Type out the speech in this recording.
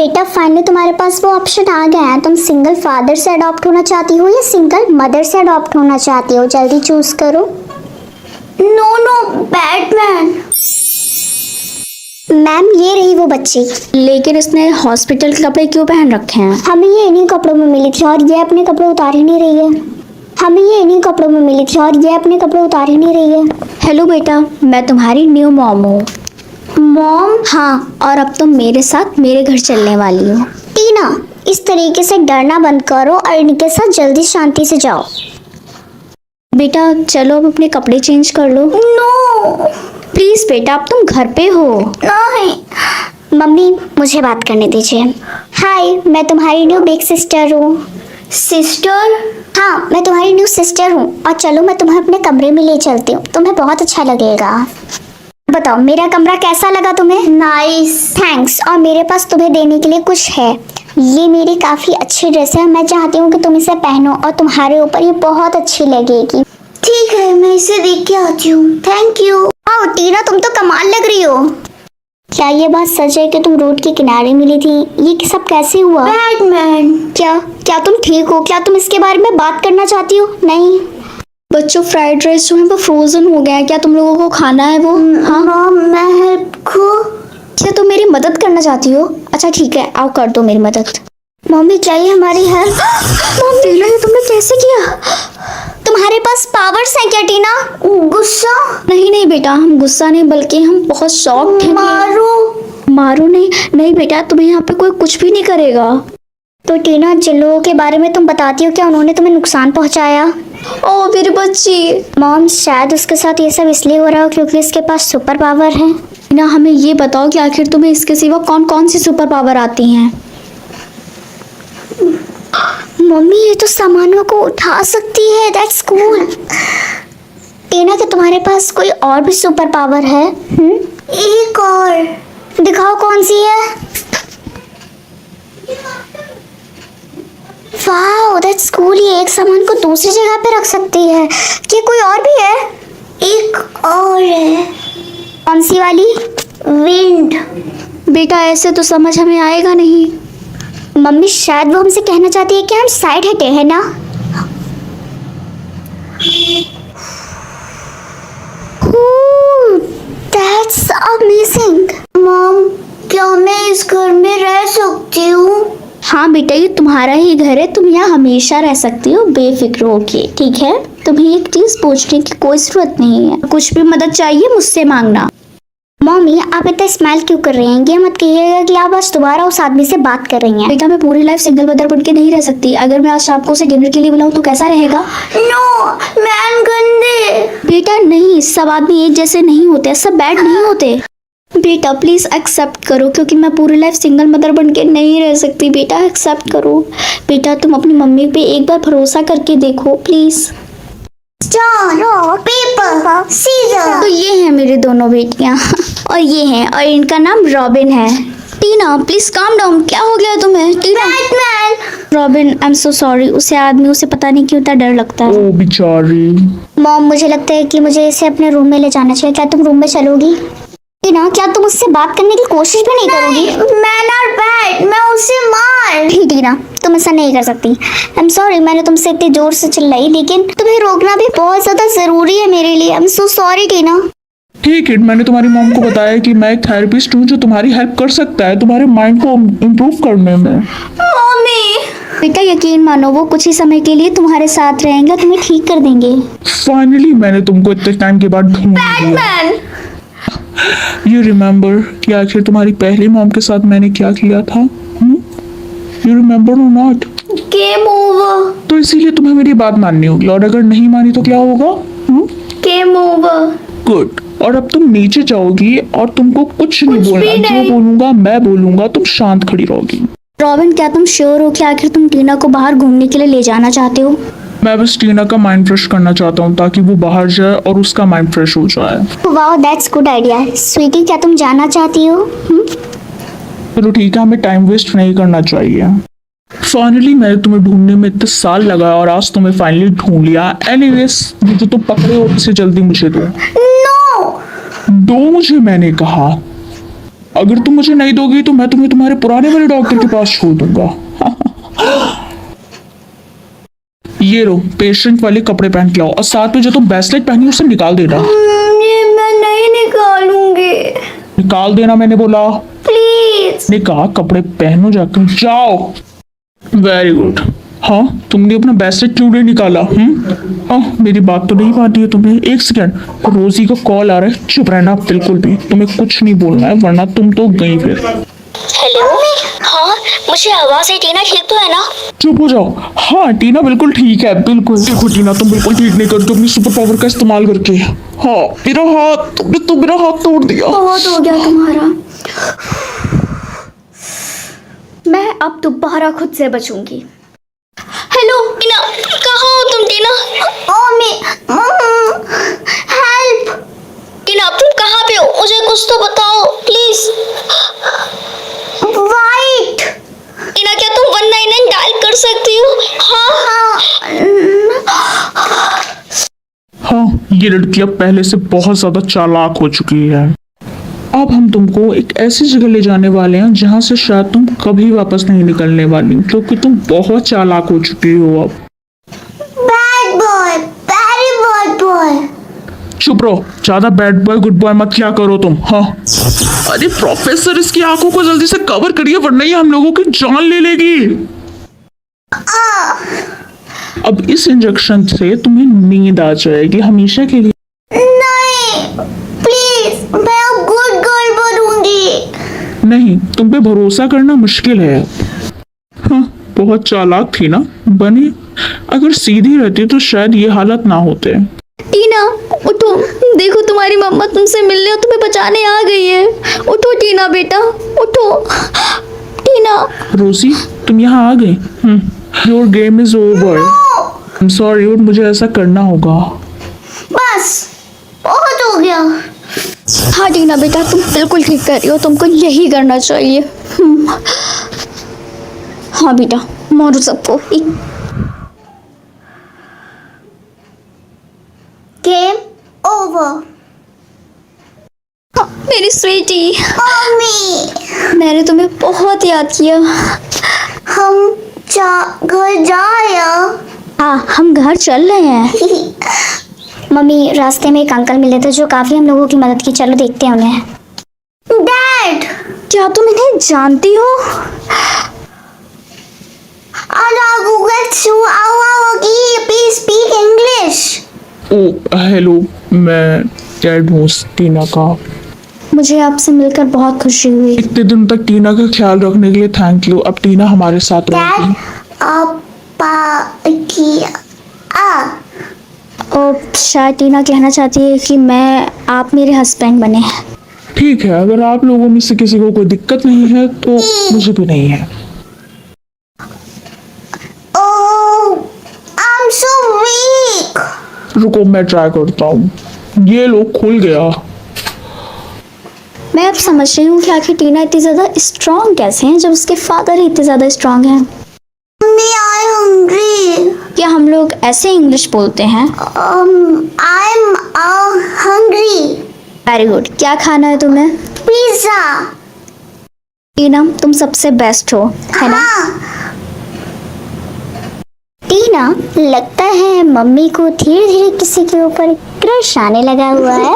बेटा फाइनली तुम्हारे पास वो ऑप्शन आ गया है। तुम सिंगल फादर से अडॉप्ट होना चाहती हो या सिंगल मदर से अडॉप्ट होना चाहती हो? जल्दी चूज करो। No no Batman. मैम ये रही वो बच्ची। लेकिन इसने हॉस्पिटल के कपड़े क्यों पहन रखे हैं? हमें ये इन्हीं कपड़ों में मिली थी और ये अपने कपड़े उतार ही नहीं रही है। हमें ये इन्हीं कपड़ों में मिली थी और ये अपने कपड़े उतार ही नहीं रही है। हेलो बेटा, मैं तुम्हारी न्यू मॉम हूँ। मॉम? हाँ, और अब तुम मेरे साथ मेरे घर चलने वाली हो। टीना, इस तरीके से डरना बंद करो और इनके साथ जल्दी शांति से जाओ। बेटा चलो अब अपने कपड़े चेंज कर लो। नो प्लीज बेटा, अब तुम घर पे हो। नहीं। मम्मी मुझे बात करने दीजिए। हाय, मैं तुम्हारी न्यू बिग सिस्टर हूँ। सिस्टर? हाँ, मैं तुम्हारी न्यू सिस्टर हूँ और चलो मैं तुम्हें अपने कमरे में ले चलती हूँ, तुम्हें बहुत अच्छा लगेगा। बताओ मेरा कमरा कैसा लगा तुम्हें? नाइस। थैंक्स। और मेरे पास तुम्हें देने के लिए कुछ है। ये मेरी काफ़ी अच्छी ड्रेस है, मैं चाहती हूँ कि तुम इसे पहनो और तुम्हारे ऊपर ये बहुत अच्छी लगेगी। ठीक है, मैं इसे देख के आती हूँ। Thank you. आओ टीना, तुम तो कमाल लग रही हो। क्या ये बात सच है कि तुम रोड के किनारे मिली थी? ये सब कैसे हुआ? बैटमैन। क्या क्या तुम ठीक हो? क्या तुम इसके बारे में बात करना चाहती हो? नहीं। बच्चों, फ्राइड राइस जो है वो फ्रोजन हो गया है, क्या तुम लोगों को खाना है वो? हाँ, मॉम मैं हेल्प को। क्या तुम मेरी मदद करना चाहती हो? अच्छा ठीक है, आओ कर दो मेरी मदद। मम्मी चाहिए हमारी हेल्प। मम्मी ये तुमने कैसे किया? तुम्हारे पास पावर्स हैं क्या टीना? गुस्सा? नहीं बेटा, हम गुस्सा नहीं बल्कि हम बहुत शॉक थे। मारो नहीं। नहीं बेटा, तुम्हें यहाँ पे कोई कुछ भी नहीं करेगा। तो टीना, जिन लोगों के बारे में तुम बताती हो क्या उन्होंने तुम्हें नुकसान पहुंचाया? ओ मेरी बच्ची। मॉम शायद उसके साथ ये सब इसलिए हो रहा हो क्योंकि इसके पास सुपर पावर है। ना हमें ये बताओ कि आखिर तुम्हें इसके सिवा कौन कौन सी सुपर पावर आती हैं? मम्मी ये तो सामानों को उठा सकती है। That's cool. टीना, क्या तुम्हारे पास कोई और भी सुपर पावर है? एक और। दिखाओ कौन सी है। Wow that's cool. ये एक सामान को दूसरी जगह पे रख सकती है। क्या कोई और भी है? एक और है। कौन सी वाली? विंड। बेटा ऐसे तो समझ हमें आएगा नहीं। मम्मी शायद वो हमसे कहना चाहती है कि हम साइड हटे हैं ना। That's amazing. मॉम क्या मैं इस घर में रह सकती हूँ? हाँ बेटा, ये तुम्हारा ही घर है, तुम यहाँ हमेशा रह सकती हो बेफिक्र होके, ठीक है? तुम्हें एक चीज पूछने की कोई जरूरत नहीं है। कुछ भी मदद चाहिए मुझसे मांगना। मम्मी आप इतना स्माइल क्यों कर रही हैं? ये मत कहिएगा कि आप आज दोबारा उस आदमी से बात कर रही हैं। बेटा मैं पूरी लाइफ सिंगल मदर बन के नहीं रह सकती। अगर मैं आज शाम को उसे डिनर के लिए बुलाऊं तो कैसा रहेगा? नो मैन गंदे। बेटा नहीं, सब आदमी एक जैसे नहीं होते, सब बैड नहीं होते। बेटा प्लीज एक्सेप्ट करो, क्योंकि मैं पूरी लाइफ सिंगल मदर बन के नहीं रह सकती। बेटा एक्सेप्ट करो। बेटा तुम अपनी मम्मी पे एक बार भरोसा करके देखो प्लीज। Stone paper scissor. तो ये हैं मेरी दोनों बेटियां और ये हैं, और इनका नाम रॉबिन है। Tina please calm down. क्या हो गया तुम्हें? Tina. Batman. Robin I am so sorry. उसे आदमी उसे पता नहीं क्यों इतना डर लगता है। ओ बेचारी। मॉम मुझे लगता है कि मुझे इसे अपने रूम में ले जाना चाहिए। क्या तुम रूम में चलोगी? टीना क्या तुम उससे बात करने की कोशिश भी नहीं करोगी? मैं नॉट बैड, मैं उसे मार। टीना तुम ऐसा नहीं कर सकती। आई एम सॉरी, मैंने तुमसे इतनी जोर से चिल्लाई, लेकिन तुम्हें रोकना भी बहुत ज्यादा जरूरी है मेरे लिए। आई एम सो सॉरी टीना। ठीक है, मैंने तुम्हारी मॉम को बताया कि मैं एक थेरेपिस्ट हूँ जो तुम्हारी हेल्प कर सकता है तुम्हारे माइंड को इम्प्रूव करने में। मम्मी। बेटा यकीन मानो, वो कुछ ही समय के लिए तुम्हारे साथ रहेंगे, तुम्हें ठीक कर देंगे। फाइनली मैंने तुमको इतने टाइम के बाद ढूंढ लिया। बैटमैन। यू रिमेम्बर कि आखिर तुम्हारी पहली मॉम के साथ मैंने क्या किया था? यू रिमेम्बर और नॉट? Game over. तो इसीलिए तुम्हें मेरी बात माननी होगी, और अगर नहीं मानी तो क्या होगा? Game over. गुड। और अब तुम नीचे जाओगी और तुमको कुछ नहीं बोलना। जो बोलूंगा मैं बोलूंगा, तुम शांत खड़ी रहोगी। रॉबिन क्या तुम श्योर हो कि आखिर तुम टीना को बाहर घूमने के लिए ले जाना चाहते हो? मैं बस टीना का माइंड फ्रेश करना चाहता हूँ ताकि वो बाहर जाए और उसका माइंड फ्रेश हो जाए। Wow that's good idea. Sweetie क्या तुम जाना चाहती हो? चलो ठीक है, हमें टाइम वेस्ट नहीं करना चाहिए। फाइनली मैंने तुम्हें ढूंढने में इतने साल लगाया और आज तुम्हें फाइनली ढूंढ लिया। एनीवेज, जो तुम पकड़े हो उसे जल्दी मुझे दो। नो। दो मुझे, मैंने कहा। अगर तुम मुझे नहीं दोगी तो मैं तुम्हें तुम्हारे पुराने वाले डॉक्टर के पास छोड़ दूंगा। ये लो पेशेंट वाले कपड़े पहन के आओ और साथ में जो तुम ब्रेसलेट पहनी उसे निकाल देना। ये मैं नहीं निकालूंगी, निकाल देना मैंने बोला। प्लीज। ने कहा कपड़े पहनो जाकर जाओ। Very good. हाँ तुमने अपना ब्रेसलेट क्यों नहीं निकाला? हाँ मेरी बात तो नहीं मानती है तुमने। एक सेकंड, रोजी का कॉल आ रहा है, चुप रहना बिल्कुल भी, तुम्हें कुछ नहीं बोलना है वरना तुम तो गई फिर। हेलो, हाँ मुझे आवाज है, टीना ठीक तो है ना? चुप हो जाओ। हाँ टीना बिल्कुल ठीक है, बिल्कुल। देखो टीना तुम बिल्कुल ठीक नहीं करती अपनी सुपर पावर का इस्तेमाल करके। हाँ मेरा हाथ, तुमने तो मेरा हाथ तोड़ दिया। बहुत हो गया तुम्हारा। मैं अब दोबारा खुद से बचूंगी। हेलो टीना, कहाँ हो तुम टीना? Mummy, help. टीना तुम कहाँ पे हो? मुझे कुछ तो बताओ प्लीज। वाइट। टीना क्या तुम 199 डायल कर सकती हो? हाँ हाँ ये लड़की अब पहले से बहुत ज्यादा चालाक हो चुकी है। अब हम तुमको एक ऐसी जगह ले जाने वाले हैं जहाँ से शायद तुम कभी वापस नहीं निकलने वाली, क्योंकि तुम बहुत चालाक हो चुकी हो अब। Bad boy, very bad boy. चुप रहो, ज्यादा बैड बॉय गुड बॉय मत क्या करो तुम। हाँ अरे प्रोफेसर इसकी आंखों को जल्दी से कवर करिए वरना ये हम लोगों की जान ले लेगी। अब इस इंजेक्शन से तुम्हें नींद आ जाएगी हमेशा के लिए। नहीं प्लीज, मैं अब गुड गर्ल बनूंगी। नहीं तुम पे भरोसा करना मुश्किल है। हाँ बहुत चालाक थी ना, बनी अगर सीधी रहती तो शायद ये हालत ना होते। टीना उठो, देखो तुम्हारी मम्मा तुमसे मिलने और तुम्हें बचाने आ गई है। उठो टीना बेटा, उठो टीना। रोजी तुम यहाँ आ गई। Your game is over. I am sorry but मुझे ऐसा करना होगा। बस बहुत हो गया। हाँ टीना बेटा तुम बिल्कुल ठीक कर रही हो, तुमको यही करना चाहिए। हाँ बेटा मारो सबको। Game over. हाँ, मेरी स्वीटी, मम्मी, मैंने तुम्हें बहुत याद किया। हम घर जाए। हाँ हम घर चल रहे हैं। मम्मी रास्ते में एक अंकल मिले थे जो काफी हम लोगों की मदद की, चलो देखते हैं उन्हें। डैड, क्या तुम इन्हें जानती हो? Please speak English. Oh hello, मैं डैड हूँ टीना का। मुझे आपसे मिलकर बहुत खुशी हुई। इतने दिन तक टीना का ख्याल रखने के लिए थैंक यू। अब टीना हमारे साथ रहेगी। डैड, और शायद टीना कहना चाहती है कि आप मेरे हस्बैंड बने। ठीक है, अगर आप लोगों में से किसी को कोई दिक्कत नहीं है तो मुझे भी नहीं है। I'm so weak. रुको मैं ट्राई करता हूँ। ये लो खुल गया। मैं अब समझ रही हूँ कि आखिर टीना इतनी ज़्यादा स्ट्रॉन्ग कैसे हैं जब उसके फादर ही इतने ज़्यादा स्ट्रॉन्ग हैं। Mommy, I'm hungry. क्या हम लोग ऐसे इंग्लिश बोलते हैं? I'm hungry. Very good. क्या खाना है तुम्हें? Pizza. टीना तुम सबसे बेस्ट हो, है ना? टीना लगता है मम्मी को धीरे धीरे किसी के ऊपर क्रश आने लगा हुआ है।